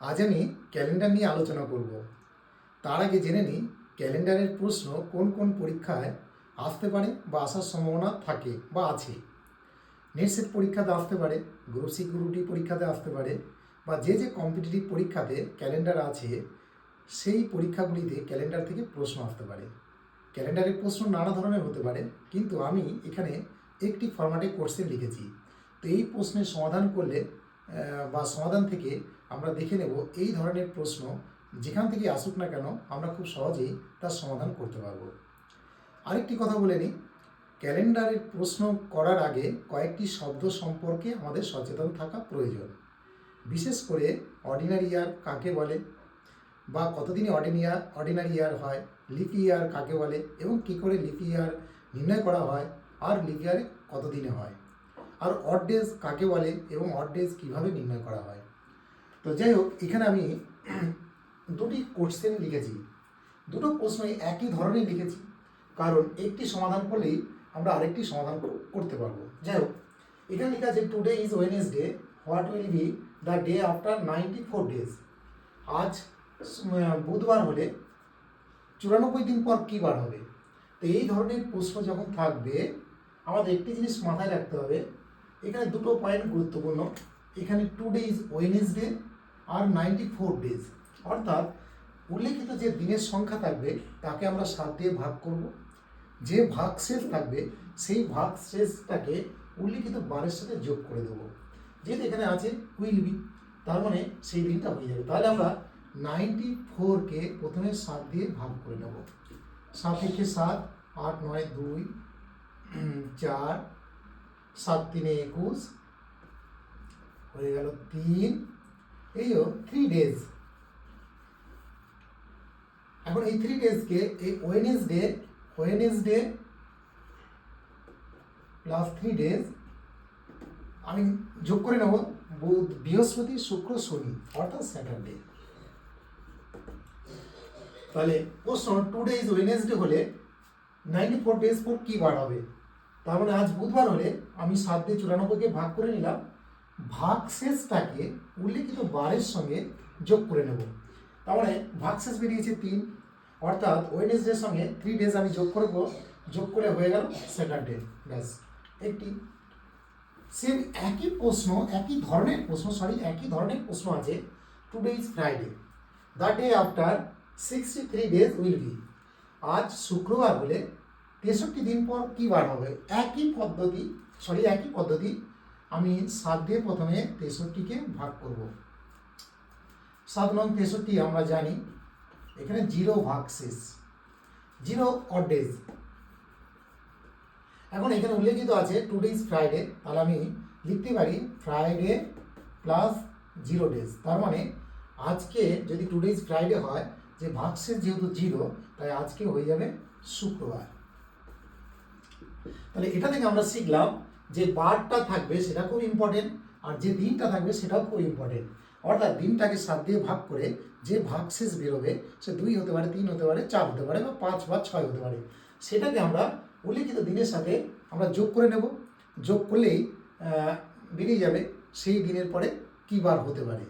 আজ আমি ক্যালেন্ডার নিয়ে আলোচনা করব। তার আগে জেনে নিই ক্যালেন্ডারের প্রশ্ন কোন কোন পরীক্ষায় আসতে পারে বা আসার সম্ভাবনা থাকে বা আছে। নেট সেট পরীক্ষাতে আসতে পারে, গ্রুপ সি গ্রুপ ডি পরীক্ষাতে আসতে পারে, বা যে যে কম্পিটিটিভ পরীক্ষাতে ক্যালেন্ডার আছে সেই পরীক্ষাগুলিতে ক্যালেন্ডার থেকে প্রশ্ন আসতে পারে। ক্যালেন্ডারের প্রশ্ন নানা ধরনের হতে পারে, কিন্তু আমি এখানে একটি ফরম্যাটে কোশ্চেন লিখেছি। তো এই প্রশ্নের সমাধান করলে বা সমাধান থেকে আমরা দেখে নেব এই ধরনের প্রশ্ন যেখান থেকে আসুক না কেন আমরা খুব সহজেই তার সমাধান করতে পারবো। আরেকটি কথা বলে নিই, ক্যালেন্ডারের প্রশ্ন করার আগে কয়েকটি শব্দ সম্পর্কে আমাদের সচেতন থাকা প্রয়োজন। বিশেষ করে অর্ডিনারি ইয়ার কাকে বলে, বা কতদিনে অর্ডিনারি ইয়ার হয়, লিপ ইয়ার কাকে বলে এবং কী করে লিপ ইয়ার নির্ণয় করা হয়, আর লিপ ইয়ারে কতদিনে হয়, আর অড ডেজ কাকে বলে এবং অড ডেজ কীভাবে নির্ণয় করা হয়। তো যাই হোক, এখানে আমি দুটি কোশ্চেন লিখেছি, দুটো প্রশ্নই একই ধরনের লিখেছি, কারণ একটি সমাধান করলেই আমরা আরেকটি সমাধান করতে পারবো। যাই হোক, এখানে লেখা আছে today is Wednesday, what will be the day after 94 days. আজ বুধবার হলে 94 দিন পর কী বার হবে। তো এই ধরনের প্রশ্ন যখন থাকবে আমাদের একটি জিনিস মাথায় রাখতে হবে, এখানে দুটো পয়েন্ট গুরুত্বপূর্ণ। এখানে টুডে ইজ ওয়েডনেসডে আর 94 ডেজ, অর্থাৎ উল্লেখিত যে দিনের সংখ্যা থাকবে তাকে আমরা 7 দিয়ে ভাগ করব। যে ভাগশেষ থাকবে সেই ভাগশেষটাকে উল্লেখিত বারের সাথে যোগ করে দেবো। যেহেতু এখানে আছে উইল বি, তার মানে সেই দিনটা হয়ে যাবে। তাহলে আমরা 94কে প্রথমে 7 দিয়ে ভাগ করে নেব। 7 একে 7, 8 9 2 4, 7 3 21 হয়ে গেল 3, এই 3 ডেজ। এখন এই 3 ডেজকে এই ওয়েডনেসডে প্লাস 3 ডেজ আমি যোগ করে নেব বুধ বৃহস্পতি শুক্র শনি, অর্থাৎ স্যাটারডে। তাহলে প্রশ্ন টুডে ইজ ওয়েডনেসডে হলে 94 ডেজ পর কী বার হবে। তার মানে আজ বুধবার হলে আমি 7 দিয়ে 94কে ভাগ করে নিলাম, ভাগশেষটাকে উল্লেখিত বারের সঙ্গে যোগ করে নেব। তার মানে ভাগশেষ বেরিয়েছে 3, অর্থাৎ ওয়েডনেসডের সঙ্গে 3 ডেজ আমি যোগ করে হয়ে গেল স্যাটারডে। ব্যাস, একটি সেম একই ধরনের প্রশ্ন আছে। Today is Friday, the day after 63 days will be. আজ শুক্রবার হলে 63 দিন পর কী বার হবে। একই পদ্ধতি আমি 7 দিয়ে প্রথমে 63কে ভাগ করব। 7 নং 63 আমরা জানি এখানে 0 ভাগশেষ, 0 অড ডেজ। এখন এখানে উল্লেখিত আছে টুডে ইজ ফ্রাইডে, তাহলে আমি লিখতে পারি ফ্রাইডে প্লাস 0 ডেজ। তার মানে আজকে যদি টুডে ইজ ফ্রাইডে হয়, যে ভাগশেষ যেহেতু 0, তাই আজকে হয়ে যাবে শুক্রবার। তাহলে এটা থেকে আমরা শিখলাম যে বারটা থাকবে সেটা খুব ইম্পর্টেন্ট, আর যে দিনটা থাকবে সেটাও খুব ইম্পর্টেন্ট। অর্থাৎ দিনটাকে 7 দিয়ে ভাগ করে যে ভাগশেষ বেরোবে সে 2 হতে পারে, 3 হতে পারে, 4 হতে পারে, বা 5 বা 6 হতে পারে। সেটাকে আমরা উল্লেখিত দিনের সাথে আমরা যোগ করে নেব। যোগ করলেই বেরিয়ে যাবে সেই দিনের পরে কী বার হতে পারে।